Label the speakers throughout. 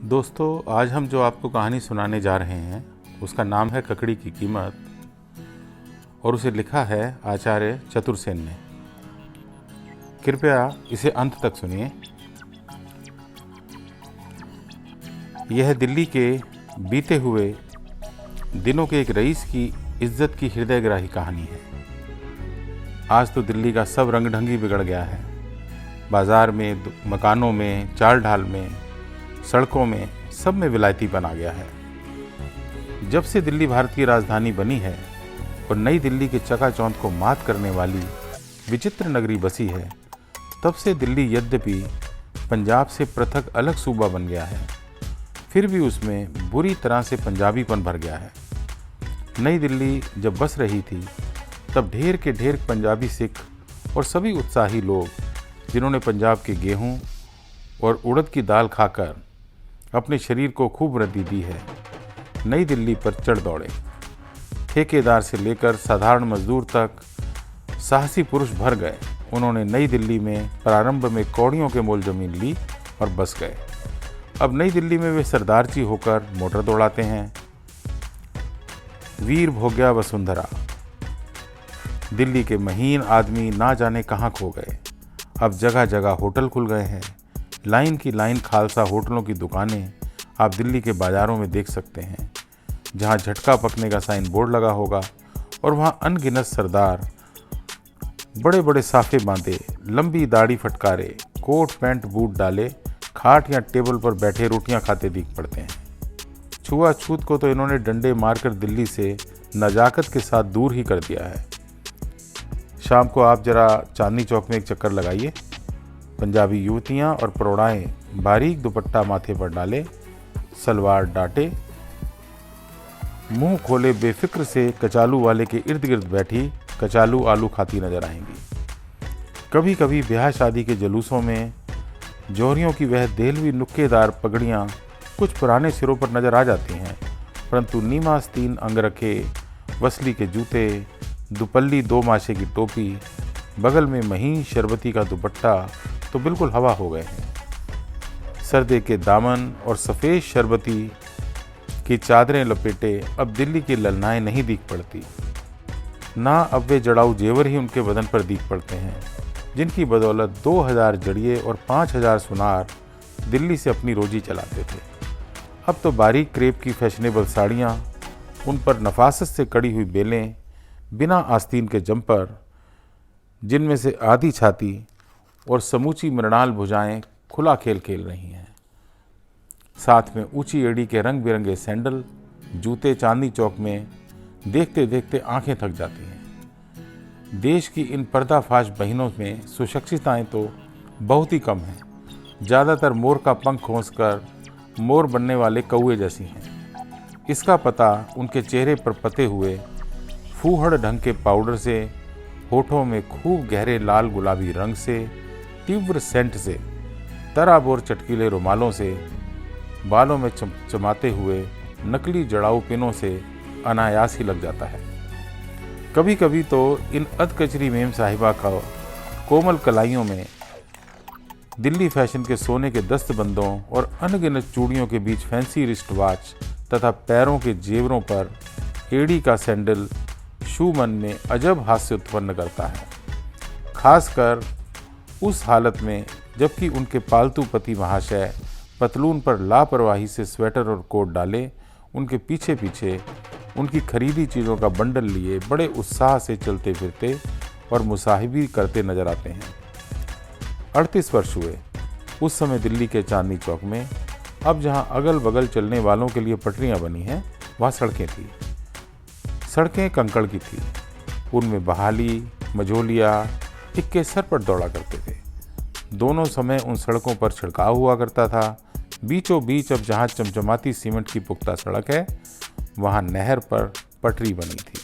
Speaker 1: दोस्तों, आज हम जो आपको कहानी सुनाने जा रहे हैं उसका नाम है ककड़ी की कीमत और उसे लिखा है आचार्य चतुरसेन ने। कृपया इसे अंत तक सुनिए। यह दिल्ली के बीते हुए दिनों के एक रईस की इज्जत की हृदयग्राही कहानी है। आज तो दिल्ली का सब रंग ढंगी बिगड़ गया है। बाजार में, मकानों में, चाल ढाल में, सड़कों में, सब में विलायतीपन आ गया है। जब से दिल्ली भारत की राजधानी बनी है और नई दिल्ली के चकाचौंध को मात करने वाली विचित्र नगरी बसी है, तब से दिल्ली यद्यपि पंजाब से पृथक अलग सूबा बन गया है, फिर भी उसमें बुरी तरह से पंजाबीपन भर गया है। नई दिल्ली जब बस रही थी तब ढेर के ढेर पंजाबी सिख और सभी उत्साही लोग, जिन्होंने पंजाब के गेहूं और उड़द की दाल खाकर अपने शरीर को खूब वृद्धि दी है, नई दिल्ली पर चढ़ दौड़े। ठेकेदार से लेकर साधारण मजदूर तक साहसी पुरुष भर गए। उन्होंने नई दिल्ली में प्रारंभ में कौड़ियों के मोल जमीन ली और बस गए। अब नई दिल्ली में वे सरदारजी होकर मोटर दौड़ाते हैं। वीर भोग्या वसुंधरा। दिल्ली के महीन आदमी ना जाने कहाँ खो गए। अब जगह जगह होटल खुल गए हैं। लाइन की लाइन खालसा होटलों की दुकानें आप दिल्ली के बाज़ारों में देख सकते हैं, जहां झटका पकने का साइन बोर्ड लगा होगा और वहां अनगिनत सरदार बड़े बड़े साफे बांधे, लंबी दाढ़ी फटकारे, कोट पैंट बूट डाले, खाट या टेबल पर बैठे रोटियां खाते दिख पड़ते हैं। छुआछूत को तो इन्होंने डंडे मारकर दिल्ली से नजाकत के साथ दूर ही कर दिया है। शाम को आप जरा चांदनी चौक में एक चक्कर लगाइए। पंजाबी युवतियां और प्रौढ़ाएं बारीक दुपट्टा माथे पर डाले, सलवार डाटे, मुंह खोले बेफिक्र से कचालू वाले के इर्द गिर्द बैठी कचालू आलू खाती नजर आएंगी। कभी कभी ब्याह शादी के जुलूसों में जौहरियों की वह देहलवी नुक्केदार पगड़ियां कुछ पुराने सिरों पर नजर आ जाती हैं, परंतु नीमास्तीन अंगरखे, वसली के जूते, दुपल्ली दो माशे की टोपी, बगल में महीन शरबती का दुपट्टा तो बिल्कुल हवा हो गए हैं। सर्दे के दामन और सफ़ेद शरबती की चादरें लपेटे अब दिल्ली की ललनाएं नहीं दिख पड़ती। ना अब वे जड़ाऊ जेवर ही उनके बदन पर दिख पड़ते हैं, जिनकी बदौलत 2000 जड़िए और 5000 सुनार दिल्ली से अपनी रोजी चलाते थे। अब तो बारीक क्रेप की फैशनेबल साड़ियाँ, उन पर नफासत से कड़ी हुई बेलें, बिना आस्तीन के जंपर, जिनमें से आधी छाती और समूची मृणाल भुजाएं खुला खेल खेल रही हैं। साथ में ऊंची एड़ी के रंग बिरंगे सैंडल, जूते चांदनी चौक में देखते देखते आंखें थक जाती हैं। देश की इन पर्दाफाश बहनों में सुशिक्षिताएं तो बहुत ही कम हैं। ज़्यादातर मोर का पंख खोंसकर मोर बनने वाले कौए जैसी हैं। इसका पता उनके चेहरे पर पते हुए फूहड़ ढंग के पाउडर से, होठों में खूब गहरे लाल गुलाबी रंग से, तीव्र सेंट से, तराबोर चटकीले रुमालों से, बालों में चमचमाते हुए नकली जड़ाऊ पिनों से अनायास ही लग जाता है। कभी कभी तो इन अधकचरी मेम साहिबा का कोमल कलाइयों में दिल्ली फैशन के सोने के दस्तबंदों और अनगिनत चूड़ियों के बीच फैंसी रिस्ट वॉच तथा पैरों के जेवरों पर एड़ी का सैंडल शू मन में अजब हास्य उत्पन्न करता है। खासकर उस हालत में जबकि उनके पालतू पति महाशय पतलून पर लापरवाही से स्वेटर और कोट डाले उनके पीछे पीछे उनकी खरीदी चीज़ों का बंडल लिए बड़े उत्साह से चलते फिरते और मुसाहिबी करते नजर आते हैं। 38 वर्ष हुए उस समय दिल्ली के चांदनी चौक में। अब जहां अगल बगल चलने वालों के लिए पटरियां बनी हैं, वहां सड़कें थी। सड़कें कंकड़ की थी। उनमें बहाली, मझोलिया इक्के सर पर दौड़ा करते थे। दोनों समय उन सड़कों पर छिड़काव हुआ करता था। बीचों बीच अब जहाँ चमचमाती सीमेंट की पुख्ता सड़क है, वहाँ नहर पर पटरी बनी थी।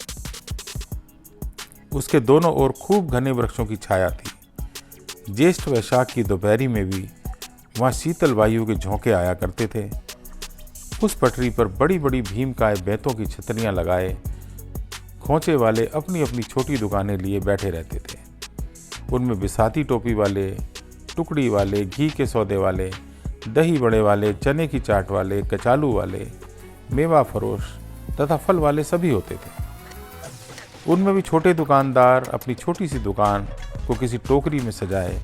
Speaker 1: उसके दोनों ओर खूब घने वृक्षों की छाया थी। ज्येष्ठ वैशाख की दोपहरी में भी वहाँ शीतल वायु के झोंके आया करते थे। उस पटरी पर बड़ी बड़ी भीमकाय बेंतों की छतरियाँ लगाए खोंचे वाले अपनी अपनी छोटी दुकानें लिए बैठे रहते थे। उनमें बिसाती टोपी वाले, टुकड़ी वाले, घी के सौदे वाले, दही बड़े वाले, चने की चाट वाले, कचालू वाले, मेवा फरोश तथा फल वाले सभी होते थे। उनमें भी छोटे दुकानदार अपनी छोटी सी दुकान को किसी टोकरी में सजाए,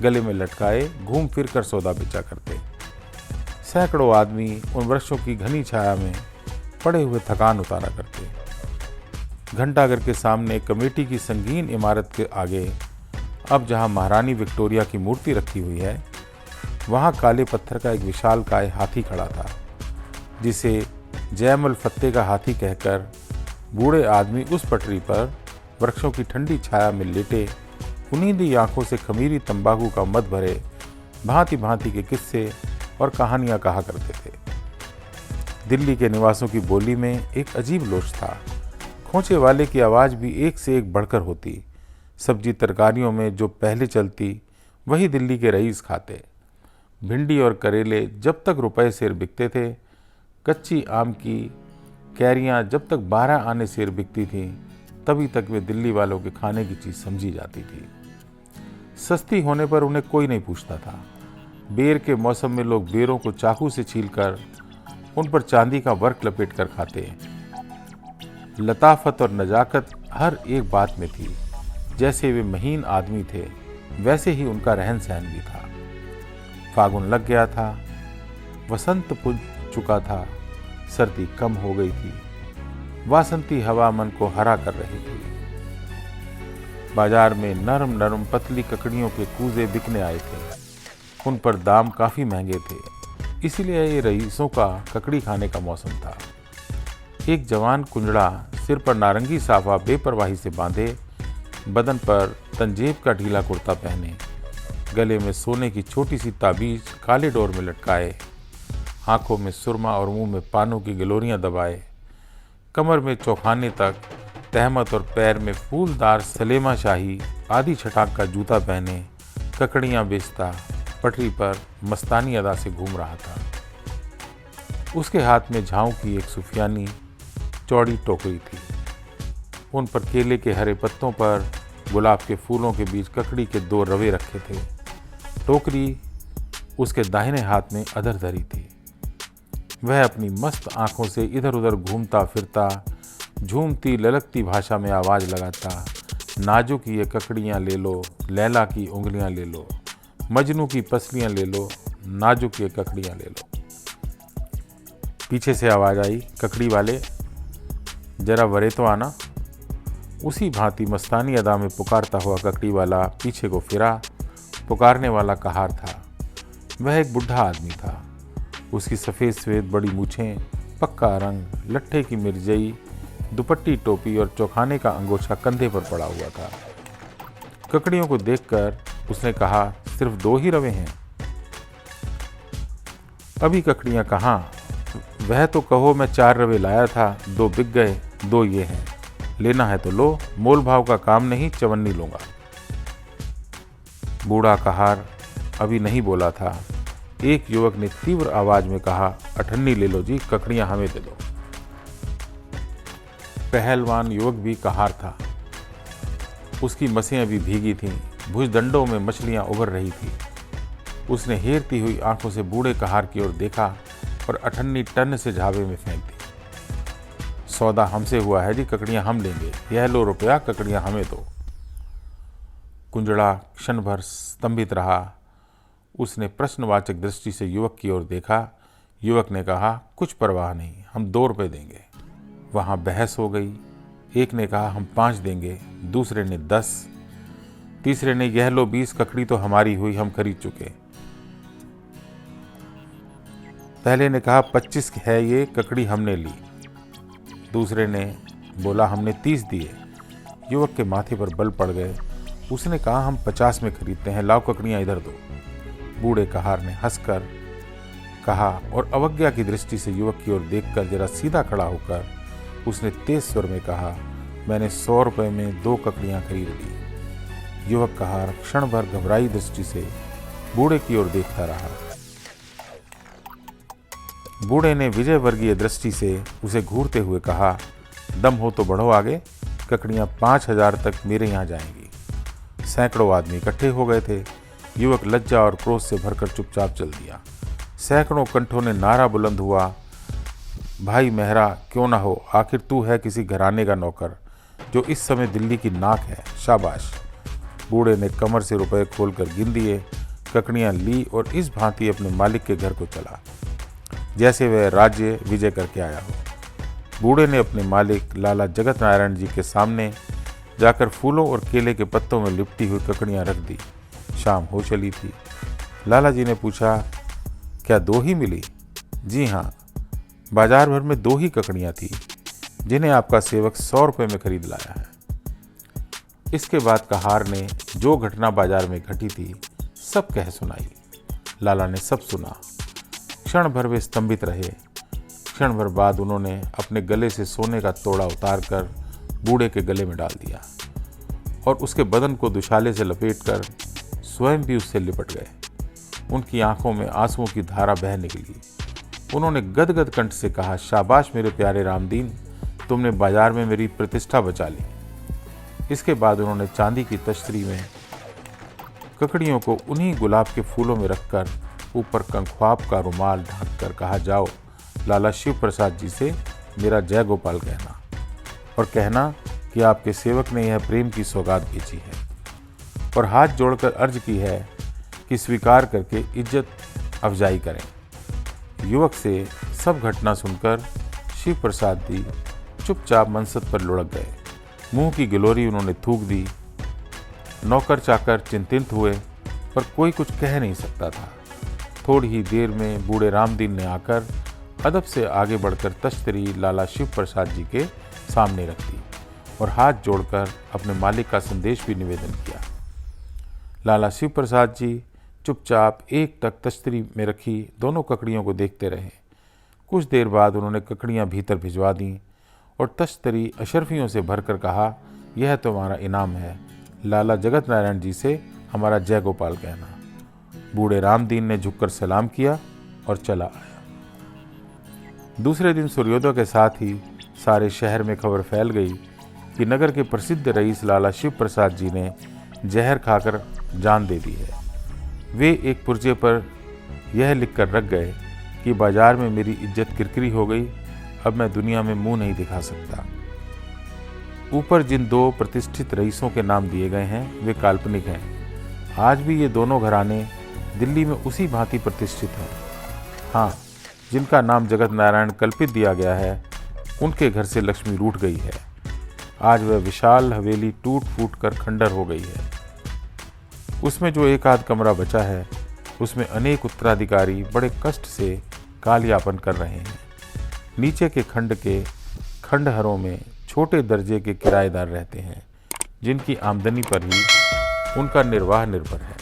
Speaker 1: गले में लटकाए घूम फिर कर सौदा बेचा करते। सैकड़ों आदमी उन वृक्षों की घनी छाया में पड़े हुए थकान उतारा करते। घंटाघर के सामने कमेटी की संगीन इमारत के आगे अब जहां महारानी विक्टोरिया की मूर्ति रखी हुई है, वहां काले पत्थर का एक विशालकाय हाथी खड़ा था, जिसे जयमल फत्ते का हाथी कहकर बूढ़े आदमी उस पटरी पर वृक्षों की ठंडी छाया में लेटे उन्नींदी आंखों से खमीरी तंबाकू का मद भरे भांति भांति के किस्से और कहानियां कहा करते थे। दिल्ली के निवासों की बोली में एक अजीब लोच था। खोंचे वाले की आवाज़ भी एक से एक बढ़कर होती। सब्जी तरकारियों में जो पहले चलती वही दिल्ली के रईस खाते। भिंडी और करेले जब तक रुपए सेर बिकते थे, कच्ची आम की कैरियां जब तक 12 आने सेर बिकती थीं, तभी तक वे दिल्ली वालों के खाने की चीज़ समझी जाती थी। सस्ती होने पर उन्हें कोई नहीं पूछता था। बेर के मौसम में लोग बेरों को चाकू से छीलकर उन पर चांदी का वर्क लपेट कर खाते। लताफत और नजाकत हर एक बात में थी। जैसे वे महीन आदमी थे, वैसे ही उनका रहन सहन भी था। फागुन लग गया था, वसंत पुज चुका था, सर्दी कम हो गई थी, वासंती हवा मन को हरा कर रही थी। बाजार में नरम नरम पतली ककड़ियों के कूजे बिकने आए थे। उन पर दाम काफ़ी महंगे थे, इसीलिए ये रईसों का ककड़ी खाने का मौसम था। एक जवान कुंजड़ा सिर पर नारंगी साफा बेपरवाही से बांधे, बदन पर तंजेब का ढीला कुर्ता पहने, गले में सोने की छोटी सी ताबीज काले डोर में लटकाए, आंखों में सुरमा और मुंह में पानों की गिलोरियां दबाए, कमर में चौखाने तक तहमत और पैर में फूलदार सलेमा शाही आदि छटाक का जूता पहने ककड़ियां बेचता पटरी पर मस्तानी अदा से घूम रहा था। उसके हाथ में झाऊ की एक सुफियानी चौड़ी टोकरी थी। उन पर केले के हरे पत्तों पर गुलाब के फूलों के बीच ककड़ी के 2 रवे रखे थे। टोकरी उसके दाहिने हाथ में अधर धरी थी। वह अपनी मस्त आंखों से इधर उधर घूमता फिरता, झूमती ललकती भाषा में आवाज़ लगाता, नाजुक ये ककड़ियाँ ले लो, लैला की उंगलियाँ ले लो, मजनू की पसलियाँ ले लो, नाजुक ये ककड़ियाँ ले लो। पीछे से आवाज़ आई, ककड़ी वाले जरा वरे तो आना। उसी भांति मस्तानी अदा में पुकारता हुआ ककड़ी वाला पीछे को फिरा। पुकारने वाला कहार था। वह एक बुढ़ा आदमी था। उसकी सफ़ेद सफ़ेद बड़ी मूछें, पक्का रंग, लट्ठे की मिर्जई, दुपट्टी टोपी और चौखाने का अंगोछा कंधे पर पड़ा हुआ था। ककड़ियों को देखकर उसने कहा, सिर्फ 2 ही रवे हैं? अभी ककड़ियाँ कहाँ? वह तो कहो मैं 4 रवे लाया था, 2 बिक गए, 2 ये हैं। लेना है तो लो, मोल भाव का काम नहीं, चवन्नी लूँगा। बूढ़ा कहार अभी नहीं बोला था। एक युवक ने तीव्र आवाज में कहा, 98 ले लो जी, ककड़ियाँ हमें दे दो। पहलवान युवक भी कहार था। उसकी मसें अभी भीगी थीं, भुजदंडों में मछलियाँ उभर रही थी। उसने हेरती हुई आंखों से बूढ़े कहार की ओर देखा और 98 टन से झावे में फेंक दी। सौदा हमसे हुआ है जी, ककड़ियाँ हम लेंगे, यह लो रुपया, ककड़ियाँ हमें दो। कुंजड़ा क्षण भर स्तंभित रहा। उसने प्रश्नवाचक दृष्टि से युवक की ओर देखा। युवक ने कहा, कुछ परवाह नहीं, हम 2 रुपये देंगे। वहाँ बहस हो गई। एक ने कहा हम 5 देंगे, दूसरे ने 10, तीसरे ने यह लो 20, ककड़ी तो हमारी हुई, हम खरीद चुके। पहले ने कहा 25 है ये, ककड़ी हमने ली। दूसरे ने बोला हमने 30 दिए। युवक के माथे पर बल पड़ गए। उसने कहा हम 50 में खरीदते हैं, लाओ ककड़ियाँ इधर दो। बूढ़े कहार ने हंसकर कहा और अवज्ञा की दृष्टि से युवक की ओर देखकर जरा सीधा खड़ा होकर उसने तेज स्वर में कहा, मैंने 100 रुपये में 2 ककड़ियाँ खरीद ली। युवक कहार क्षण भर घबराई दृष्टि से बूढ़े की ओर देखता रहा। बूढ़े ने विजय वर्गीय दृष्टि से उसे घूरते हुए कहा, दम हो तो बढ़ो आगे, ककड़ियाँ 5000 तक मेरे यहाँ जाएंगी। सैकड़ों आदमी इकट्ठे हो गए थे। युवक लज्जा और क्रोध से भरकर चुपचाप चल दिया। सैकड़ों कंठों ने नारा बुलंद हुआ, भाई मेहरा क्यों ना हो, आखिर तू है किसी घराने का नौकर जो इस समय दिल्ली की नाक है, शाबाश। बूढ़े ने कमर से रुपए खोलकर गिन दिए, ककड़ियाँ ली और इस भांति अपने मालिक के घर को चला जैसे वह राज्य विजय करके आया हो। बूढ़े ने अपने मालिक लाला जगत नारायण जी के सामने जाकर फूलों और केले के पत्तों में लिपटी हुई ककड़ियाँ रख दी। शाम हो चली थी। लाला जी ने पूछा, क्या 2 ही मिली? जी हाँ, बाजार भर में 2 ही ककड़ियाँ थी जिन्हें आपका सेवक 100 रुपये में खरीद लाया है। इसके बाद कहार ने जो घटना बाजार में घटी थी सब कह सुनाई। लाला ने सब सुना। क्षण भर वे स्तंभित रहे। क्षण भर बाद उन्होंने अपने गले से सोने का तोड़ा उतारकर बूढ़े के गले में डाल दिया और उसके बदन को दुशाले से लपेटकर स्वयं भी उससे लिपट गए। उनकी आंखों में आंसुओं की धारा बह निकली। उन्होंने गदगद कंठ से कहा, शाबाश मेरे प्यारे रामदीन, तुमने बाजार में मेरी प्रतिष्ठा बचा ली। इसके बाद उन्होंने चांदी की तश्तरी में ककड़ियों को उन्हीं गुलाब के फूलों में रखकर ऊपर कंख्वाब का रुमाल ढांककर कहा, जाओ लाला शिव प्रसाद जी से मेरा जय गोपाल कहना और कहना कि आपके सेवक ने यह प्रेम की सौगात भेजी है और हाथ जोड़कर अर्ज की है कि स्वीकार करके इज्जत अफजाई करें। युवक से सब घटना सुनकर शिव प्रसाद जी चुपचाप मनसद पर लुढ़क गए। मुंह की गिलोरी उन्होंने थूक दी। नौकर चाकर चिंतित हुए पर कोई कुछ कह नहीं सकता था। थोड़ी ही देर में बूढ़े रामदीन ने आकर अदब से आगे बढ़कर तश्तरी लाला शिव प्रसाद जी के सामने रख दी और हाथ जोड़कर अपने मालिक का संदेश भी निवेदन किया। लाला शिव प्रसाद जी चुपचाप एक टक तश्तरी में रखी दोनों ककड़ियों को देखते रहे। कुछ देर बाद उन्होंने ककड़ियाँ भीतर भिजवा दीं और तश्तरी अशरफियों से भरकर कहा, यह तुम्हारा इनाम है, लाला जगत नारायण जी से हमारा जय गोपाल कहना। बूढ़े रामदीन ने झुककर सलाम किया और चला आया। दूसरे दिन सूर्योदय के साथ ही सारे शहर में खबर फैल गई कि नगर के प्रसिद्ध रईस लाला शिव प्रसाद जी ने जहर खाकर जान दे दी है। वे एक पुर्जे पर यह लिखकर रख गए कि बाजार में मेरी इज्जत किरकिरी हो गई, अब मैं दुनिया में मुंह नहीं दिखा सकता। ऊपर जिन 2 प्रतिष्ठित रईसों के नाम दिए गए हैं वे काल्पनिक हैं। आज भी ये दोनों घराने दिल्ली में उसी भांति प्रतिष्ठित हैं। हाँ, जिनका नाम जगत नारायण कल्पित दिया गया है उनके घर से लक्ष्मी रूठ गई है। आज वह विशाल हवेली टूट फूट कर खंडर हो गई है। उसमें जो एक आध कमरा बचा है उसमें अनेक उत्तराधिकारी बड़े कष्ट से कालयापन कर रहे हैं। नीचे के खंडहरों में छोटे दर्जे के किराएदार रहते हैं जिनकी आमदनी पर ही उनका निर्वाह निर्भर है।